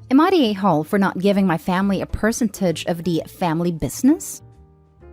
Am I the a-hole for not giving my family a percentage of the family business?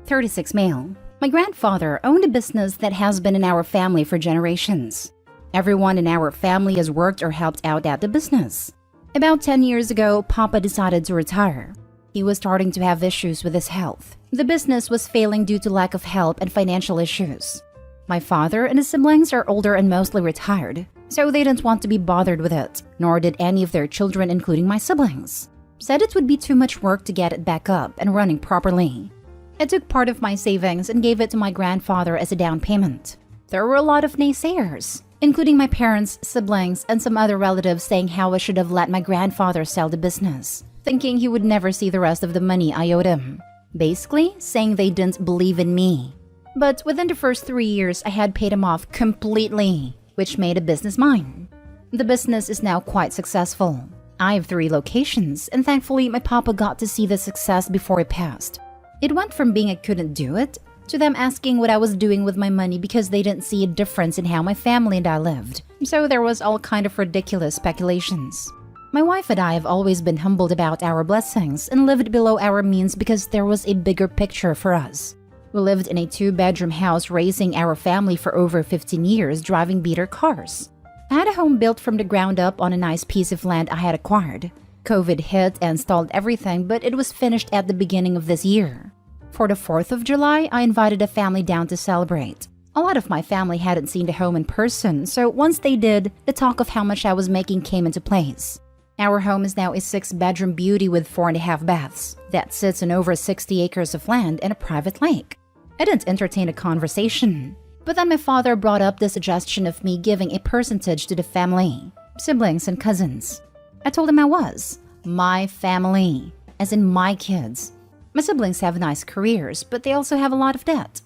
36 male. My grandfather owned a business that has been in our family for generations. Everyone in our family has worked or helped out at the business. About 10 years ago, Papa decided to retire. He was starting to have issues with his health. The business was failing due to lack of help and financial issues. My father and his siblings are older and mostly retired, so they didn't want to be bothered with it, nor did any of their children, including my siblings. Said it would be too much work to get it back up and running properly. I took part of my savings and gave it to my grandfather as a down payment. There were a lot of naysayers, including my parents, siblings, and some other relatives saying how I should have let my grandfather sell the business, thinking he would never see the rest of the money I owed him. Basically, saying they didn't believe in me. But within the first 3 years, I had paid him off completely, which made a business mine. The business is now quite successful. I have 3 locations, and thankfully my papa got to see the success before he passed. It went from being I couldn't do it, to them asking what I was doing with my money because they didn't see a difference in how my family and I lived. So there was all kind of ridiculous speculations. My wife and I have always been humbled about our blessings and lived below our means because there was a bigger picture for us. We lived in a 2-bedroom house raising our family for over 15 years, driving beater cars. I had a home built from the ground up on a nice piece of land I had acquired. COVID hit and stalled everything, but it was finished at the beginning of this year. For the 4th of July, I invited a family down to celebrate. A lot of my family hadn't seen the home in person, so once they did, the talk of how much I was making came into place. Our home is now a 6-bedroom beauty with 4.5 baths that sits on over 60 acres of land and a private lake. I didn't entertain a conversation, but then my father brought up the suggestion of me giving a percentage to the family, siblings and cousins. I told him I was. My family, as in my kids. My siblings have nice careers, but they also have a lot of debt.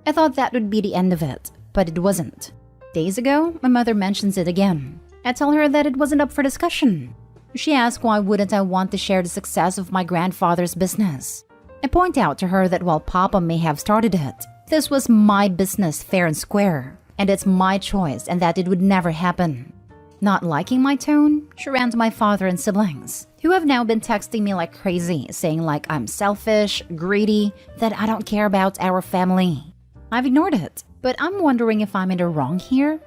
I thought that would be the end of it, but it wasn't. Days ago, my mother mentions it again. I tell her that it wasn't up for discussion. She asks why wouldn't I want to share the success of my grandfather's business. I point out to her that while Papa may have started it, this was my business fair and square, and it's my choice and that it would never happen. Not liking my tone, she ran to my father and siblings, who have now been texting me like crazy, saying like I'm selfish, greedy, that I don't care about our family. I've ignored it, but I'm wondering if I'm in the wrong here.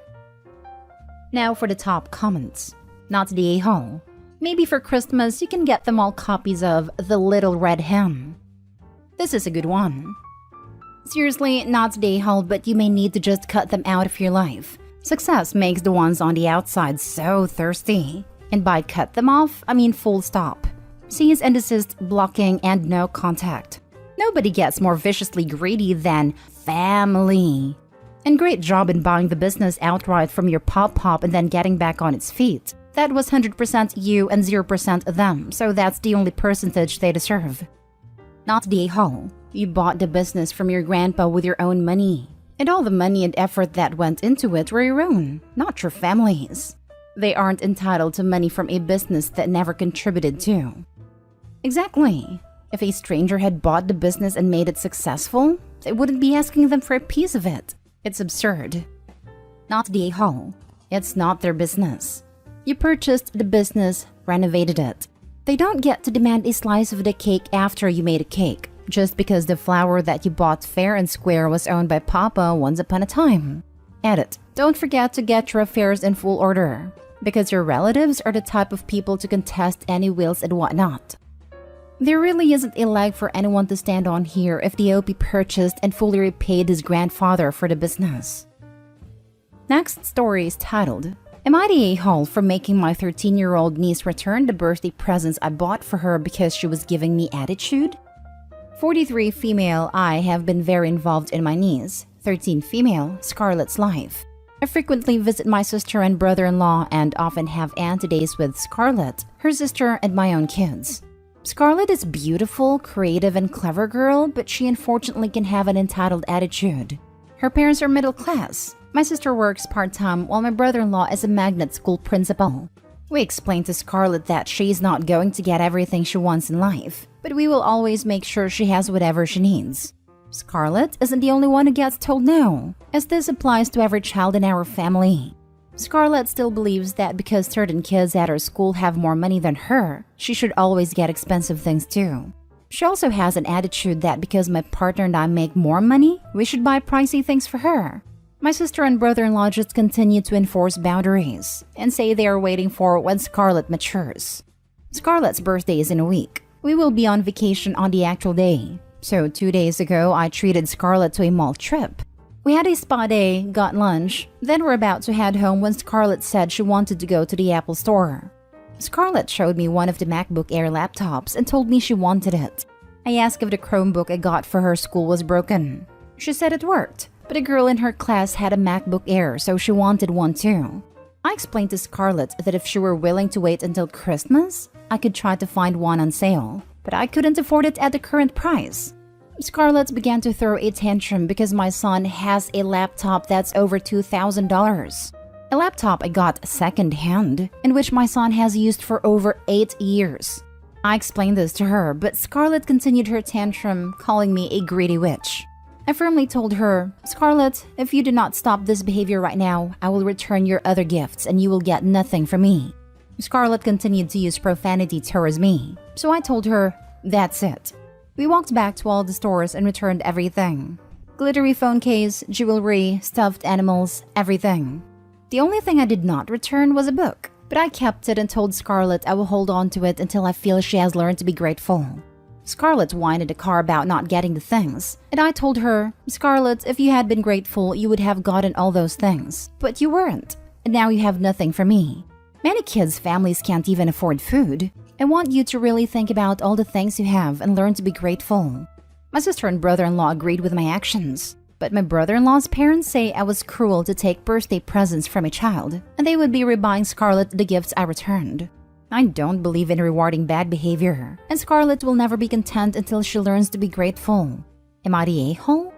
Now for the top comments. Not the a-hole. Maybe for Christmas you can get them all copies of The Little Red Hen. This is a good one. Seriously, not the a-hole, but you may need to just cut them out of your life. Success makes the ones on the outside so thirsty. And by cut them off, I mean full stop. Cease and desist, blocking, and no contact. Nobody gets more viciously greedy than family. And great job in buying the business outright from your pop and then getting back on its feet. That was 100% you and 0% them, so that's the only percentage they deserve. Not the a-hole. You bought the business from your grandpa with your own money. And all the money and effort that went into it were your own, not your family's. They aren't entitled to money from a business that never contributed to. Exactly. If a stranger had bought the business and made it successful, they wouldn't be asking them for a piece of it. It's absurd. Not the a-hole. It's not their business. You purchased the business, renovated it. They don't get to demand a slice of the cake after you made a cake, just because the flour that you bought fair and square was owned by Papa once upon a time. Edit. Don't forget to get your affairs in full order, because your relatives are the type of people to contest any wills and whatnot. There really isn't a leg for anyone to stand on here if the OP purchased and fully repaid his grandfather for the business. Next story is titled, Am I the a-hole for making my 13-year-old niece return the birthday presents I bought for her because she was giving me attitude? 43 female, I have been very involved in my niece, 13 female, Scarlett's life. I frequently visit my sister and brother-in-law and often have auntie days with Scarlett, her sister, and my own kids. Scarlett is beautiful, creative, and clever girl, but she unfortunately can have an entitled attitude. Her parents are middle class. My sister works part-time while my brother-in-law is a magnet school principal. We explained to Scarlett that she's not going to get everything she wants in life, but we will always make sure she has whatever she needs. Scarlett isn't the only one who gets told no, as this applies to every child in our family. Scarlett still believes that because certain kids at her school have more money than her, she should always get expensive things too. She also has an attitude that because my partner and I make more money, we should buy pricey things for her. My sister and brother-in-law just continue to enforce boundaries and say they are waiting for when Scarlett matures. Scarlett's birthday is in a week. We will be on vacation on the actual day. So 2 days ago, I treated Scarlett to a mall trip. We had a spa day, got lunch, then we're about to head home when Scarlett said she wanted to go to the Apple store. Scarlett showed me one of the MacBook Air laptops and told me she wanted it. I asked if the Chromebook I got for her school was broken. She said it worked, but a girl in her class had a MacBook Air, so she wanted one too. I explained to Scarlett that if she were willing to wait until Christmas, I could try to find one on sale, but I couldn't afford it at the current price. Scarlett began to throw a tantrum because my son has a laptop that's over $2,000. A laptop I got second-hand, in which my son has used for over 8 years. I explained this to her, but Scarlett continued her tantrum, calling me a greedy witch. I firmly told her, "Scarlett, if you do not stop this behavior right now, I will return your other gifts and you will get nothing from me." Scarlett continued to use profanity towards me, so I told her, "That's it." We walked back to all the stores and returned everything. Glittery phone case, jewelry, stuffed animals, everything. The only thing I did not return was a book, but I kept it and told Scarlett I will hold on to it until I feel she has learned to be grateful. Scarlett whined in the car about not getting the things, and I told her, "Scarlett, if you had been grateful, you would have gotten all those things, but you weren't, and now you have nothing from me. Many kids' families can't even afford food. I want you to really think about all the things you have and learn to be grateful." My sister and brother-in-law agreed with my actions, but my brother-in-law's parents say I was cruel to take birthday presents from a child, and they would be rebuying Scarlett the gifts I returned. I don't believe in rewarding bad behavior, and Scarlett will never be content until she learns to be grateful. Am I the a-hole?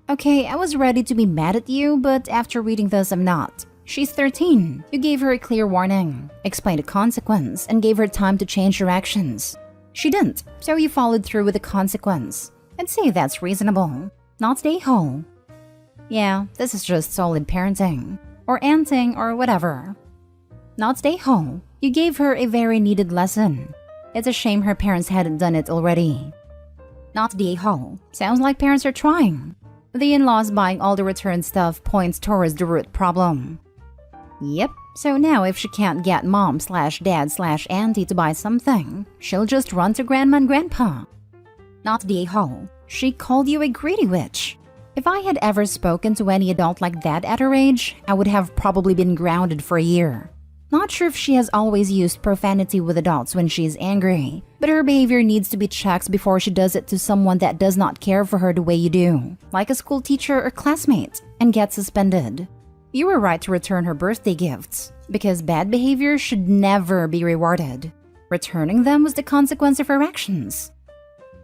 Okay, I was ready to be mad at you, but after reading this, I'm not. She's 13. You gave her a clear warning, explained the consequence, and gave her time to change her actions. She didn't, so you followed through with the consequence. I'd say that's reasonable. Not the a-hole. Yeah, this is just solid parenting. Or anting, or whatever. Not the a-hole. You gave her a very needed lesson. It's a shame her parents hadn't done it already. Not the a-hole. Sounds like parents are trying. The in-laws buying all the returned stuff points towards the root problem. Yep, so now if she can't get mom/dad/auntie to buy something, she'll just run to grandma and grandpa. Not the a-hole. She called you a greedy witch. If I had ever spoken to any adult like that at her age, I would have probably been grounded for a year. Not sure if she has always used profanity with adults when she's angry, but her behavior needs to be checked before she does it to someone that does not care for her the way you do, like a school teacher or classmate, and get suspended. You were right to return her birthday gifts, because bad behavior should never be rewarded. Returning them was the consequence of her actions.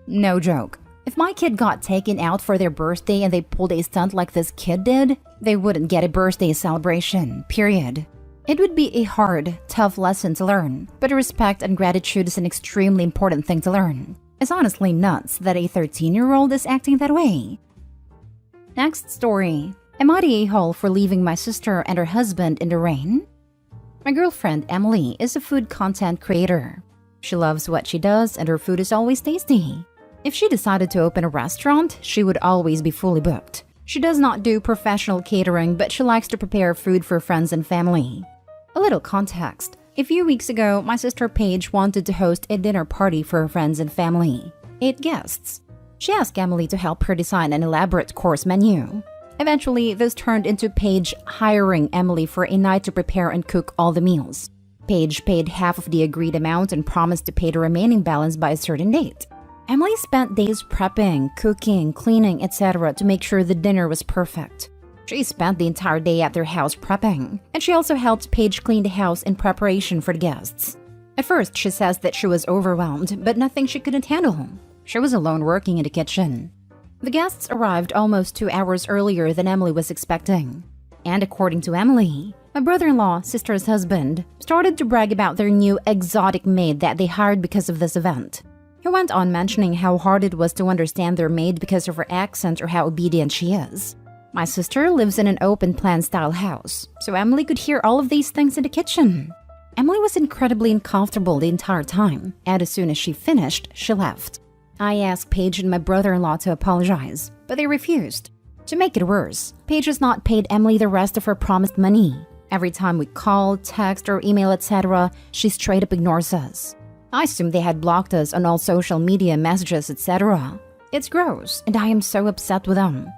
No joke. If my kid got taken out for their birthday and they pulled a stunt like this kid did, they wouldn't get a birthday celebration, period. It would be a hard, tough lesson to learn, but respect and gratitude is an extremely important thing to learn. It's honestly nuts that a 13-year-old is acting that way. Next story. Am I the a-hole for leaving my sister and her husband in the rain? My girlfriend, Emily, is a food content creator. She loves what she does and her food is always tasty. If she decided to open a restaurant, she would always be fully booked. She does not do professional catering, but she likes to prepare food for friends and family. A little context. A few weeks ago, my sister Paige wanted to host a dinner party for her friends and family. 8 guests. She asked Emily to help her design an elaborate course menu. Eventually, this turned into Paige hiring Emily for a night to prepare and cook all the meals. Paige paid half of the agreed amount and promised to pay the remaining balance by a certain date. Emily spent days prepping, cooking, cleaning, etc. to make sure the dinner was perfect. She spent the entire day at their house prepping, and she also helped Paige clean the house in preparation for the guests. At first, she says that she was overwhelmed, but nothing she couldn't handle. She was alone working in the kitchen. The guests arrived almost 2 hours earlier than Emily was expecting. And according to Emily, my brother-in-law, sister's husband, started to brag about their new exotic maid that they hired because of this event. He went on mentioning how hard it was to understand their maid because of her accent or how obedient she is. My sister lives in an open-plan style house, so Emily could hear all of these things in the kitchen. Emily was incredibly uncomfortable the entire time, and as soon as she finished, she left. I asked Paige and my brother-in-law to apologize, but they refused. To make it worse, Paige has not paid Emily the rest of her promised money. Every time we call, text, or email, etc., she straight up ignores us. I assume they had blocked us on all social media messages, etc. It's gross, and I am so upset with them.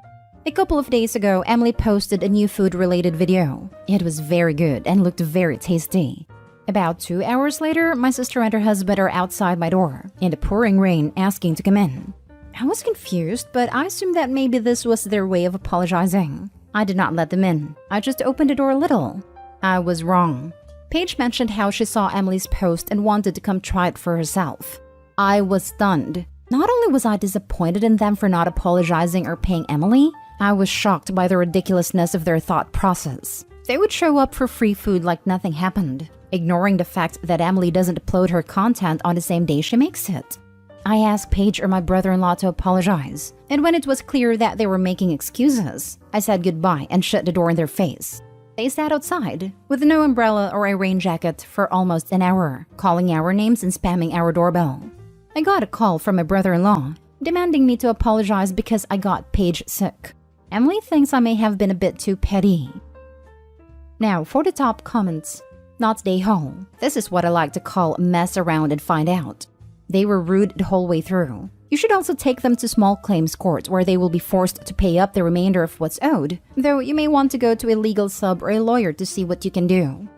A couple of days ago, Emily posted a new food-related video. It was very good and looked very tasty. About 2 hours later, my sister and her husband are outside my door, in the pouring rain, asking to come in. I was confused, but I assumed that maybe this was their way of apologizing. I did not let them in. I just opened the door a little. I was wrong. Paige mentioned how she saw Emily's post and wanted to come try it for herself. I was stunned. Not only was I disappointed in them for not apologizing or paying Emily, I was shocked by the ridiculousness of their thought process. They would show up for free food like nothing happened, ignoring the fact that Emily doesn't upload her content on the same day she makes it. I asked Paige or my brother-in-law to apologize, and when it was clear that they were making excuses, I said goodbye and shut the door in their face. They sat outside, with no umbrella or a rain jacket, for almost an hour, calling our names and spamming our doorbell. I got a call from my brother-in-law, demanding me to apologize because I got Paige sick. Emily thinks I may have been a bit too petty. Now, for the top comments. Not stay home. This is what I like to call mess around and find out. They were rude the whole way through. You should also take them to small claims court where they will be forced to pay up the remainder of what's owed, though you may want to go to a legal sub or a lawyer to see what you can do.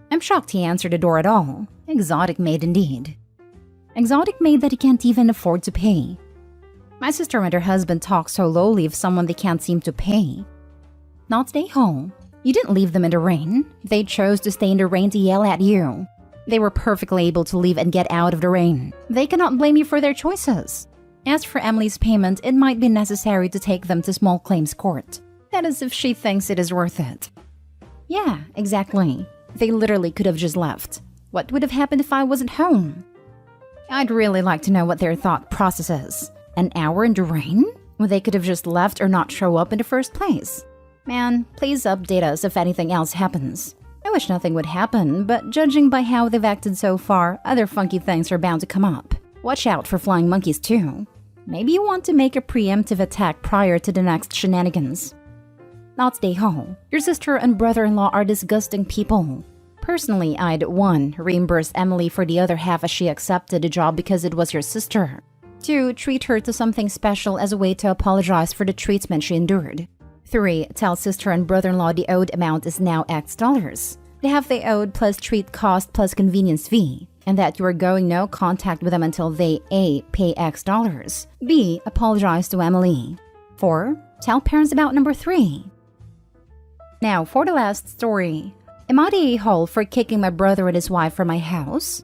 I'm shocked he answered the door at all. Exotic maid indeed. Exotic maid that he can't even afford to pay. My sister and her husband talk so lowly of someone they can't seem to pay. Not stay home. You didn't leave them in the rain. They chose to stay in the rain to yell at you. They were perfectly able to leave and get out of the rain. They cannot blame you for their choices. As for Emily's payment, it might be necessary to take them to small claims court. That is if she thinks it is worth it. Yeah, exactly. They literally could have just left. What would have happened if I wasn't home? I'd really like to know what their thought process is. An hour in the rain? When they could have just left or not show up in the first place. Man, please update us if anything else happens. I wish nothing would happen, but judging by how they've acted so far, other funky things are bound to come up. Watch out for flying monkeys too. Maybe you want to make a preemptive attack prior to the next shenanigans. Not stay home. Your sister and brother-in-law are disgusting people. Personally, I'd 1. Reimburse Emily for the other half as she accepted the job because it was your sister. 2. Treat her to something special as a way to apologize for the treatment she endured. 3. Tell sister and brother-in-law the owed amount is now X dollars. The half they owed plus treat cost plus convenience fee, and that you are going no contact with them until they A. Pay X dollars, B. Apologize to Emily. 4. Tell parents about number 3. Now, for the last story. Am I the a-hole for kicking my brother and his wife from my house?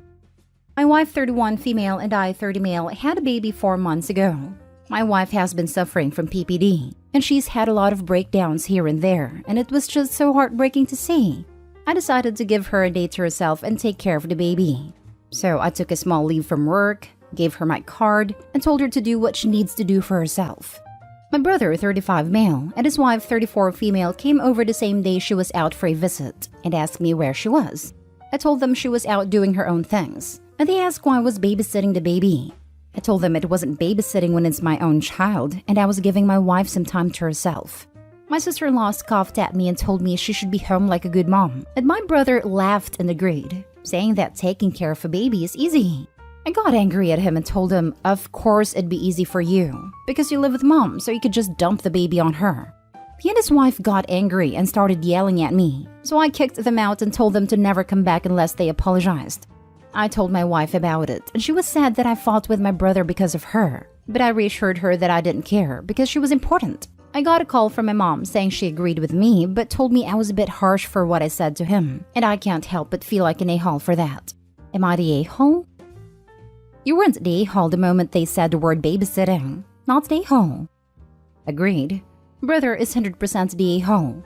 My wife, 31 female, and I, 30 male, had a baby 4 months ago. My wife has been suffering from PPD, and she's had a lot of breakdowns here and there, and it was just so heartbreaking to see. I decided to give her a day to herself and take care of the baby. So I took a small leave from work, gave her my card, and told her to do what she needs to do for herself. My brother, 35 male, and his wife, 34 female, came over the same day she was out for a visit and asked me where she was. I told them she was out doing her own things, and they asked why I was babysitting the baby. I told them it wasn't babysitting when it's my own child, and I was giving my wife some time to herself. My sister-in-law scoffed at me and told me she should be home like a good mom, and my brother laughed and agreed, saying that taking care of a baby is easy. I got angry at him and told him, of course it'd be easy for you, because you live with mom, so you could just dump the baby on her. He and his wife got angry and started yelling at me, so I kicked them out and told them to never come back unless they apologized. I told my wife about it, and she was sad that I fought with my brother because of her, but I reassured her that I didn't care because she was important. I got a call from my mom saying she agreed with me, but told me I was a bit harsh for what I said to him, and I can't help but feel like an a-hole for that. Am I the a-hole? You weren't the a-hole the moment they said the word babysitting. Not the a-hole. Agreed. Brother is 100% the a-hole.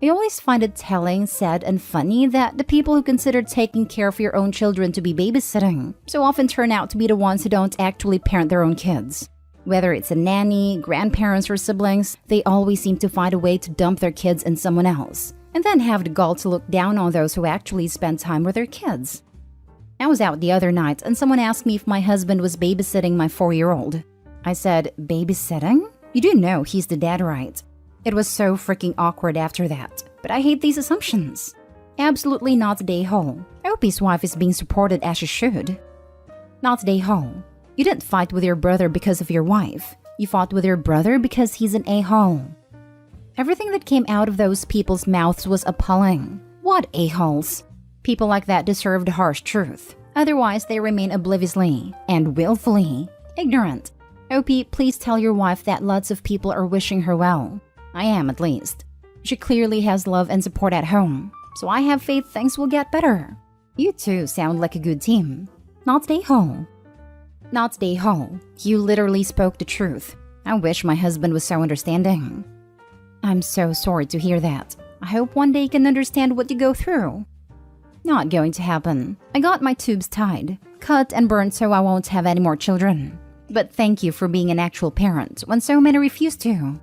I always find it telling, sad, and funny that the people who consider taking care of your own children to be babysitting so often turn out to be the ones who don't actually parent their own kids. Whether it's a nanny, grandparents, or siblings, they always seem to find a way to dump their kids in someone else, and then have the gall to look down on those who actually spend time with their kids. I was out the other night and someone asked me if my husband was babysitting my 4-year-old. I said, babysitting? You do know he's the dad, right? It was so freaking awkward after that, but I hate these assumptions. Absolutely not Daeho. I hope his wife is being supported as she should. Not Daeho. You didn't fight with your brother because of your wife. You fought with your brother because he's an a-hole. Everything that came out of those people's mouths was appalling. What a-holes? People like that deserve the harsh truth. Otherwise, they remain obliviously and willfully ignorant. OP, please tell your wife that lots of people are wishing her well. I am, at least. She clearly has love and support at home, so I have faith things will get better. You two sound like a good team. Not Daeho. Not Daeho. You literally spoke the truth. I wish my husband was so understanding. I'm so sorry to hear that. I hope one day you can understand what you go through. Not going to happen. I got my tubes tied, cut and burned so I won't have any more children. But thank you for being an actual parent when so many refuse to.